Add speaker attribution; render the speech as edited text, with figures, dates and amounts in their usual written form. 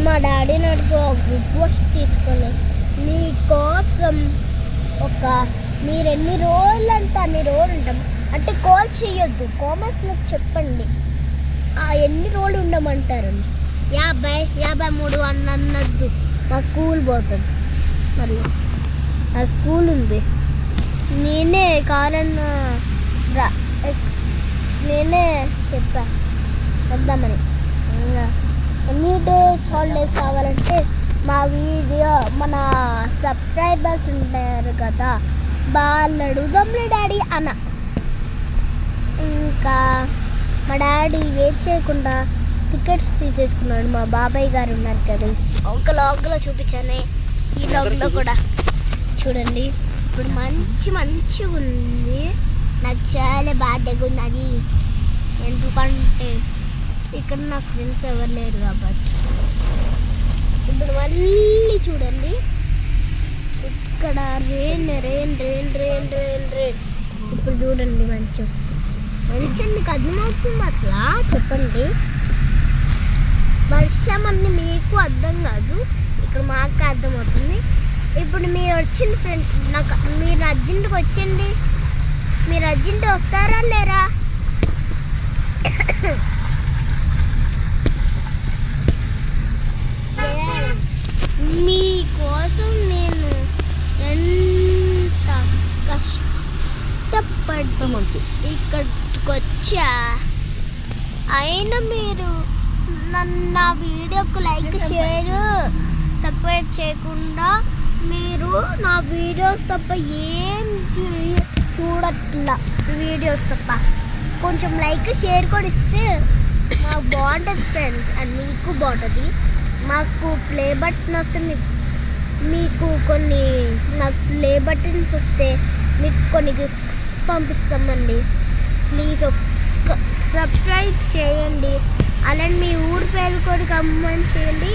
Speaker 1: మా డాడీని అడిగి ఒక గుడ్ వాష్ తీసుకొని మీకోసం మీరు ఎన్ని రోజులు అంటే అన్ని రోజులు ఉంటాం అంటే కాల్ చేయొద్దు, కామెంట్స్లో చెప్పండి ఎన్ని రోజులు ఉండమంటారు. 53 అనొద్దు, మా స్కూల్ పోతుంది. మరి నా స్కూల్ ఉంది, నేనే చెప్పా వద్దామని. ఎన్ని డేస్ హాలిడేస్ కావాలంటే మన సబ్స్క్రైబర్స్ ఉంటారు కదా, వాళ్ళు అడుగుదాంలే డాడీ అన్న. ఇంకా మా డాడీ వెయిట్ చేయకుండా టికెట్స్ తీసేసుకున్నాడు. మా బాబాయ్ గారు ఉన్నారు కదా, ఒక లాగ్లో చూపించాను, ఈ లాగ్లో కూడా చూడండి. ఇప్పుడు మంచిగా ఉంది, నాకు చాలా బాధగా ఉన్నది. ఎందుకంటే ఇక్కడ నా ఫ్రెండ్స్ ఎవరు లేరు కాబట్టి. ఇప్పుడు మళ్ళీ చూడండి, ఇక్కడ రెయిన్. ఇప్పుడు చూడండి మంచిగా మీకు అర్థమవుతుంది అట్లా చెప్పండి. వర్షం అన్ని మీకు అర్థం కాదు, ఇక్కడ మాకు అర్థమవుతుంది. ఇప్పుడు మీరు వచ్చింది ఫ్రెండ్స్, మీరు అర్జెంట్కి వచ్చండి. మీరు అర్జెంట్ వస్తారా లేరా? ఫ్రెండ్స్, మీకోసం నేను ఎంత కష్టపడ్డా ఇక్కడికి వచ్చా. అయినా మీరు నా వీడియోకి లైక్ షేర్ సబ్స్క్రైబ్ చేయకుండా మీరు నా వీడియోస్ తప్ప ఏం చూడట్లా. వీడియోస్ తప్ప కొంచెం లైక్ షేర్ కూడా ఇస్తే మాకు బాగుంటుంది ఫ్రెండ్స్, అండ్ మీకు బాగుంటుంది. మాకు ప్లే బటన్ వస్తే మీకు నాకు ప్లే బటన్స్ వస్తే మీకు కొన్ని గిఫ్ట్స్ పంపిస్తామండి. ప్లీజ్ సబ్స్క్రైబ్ చేయండి, అలానే మీ ఊరి పేరు కూడా కమెంట్ చేయండి.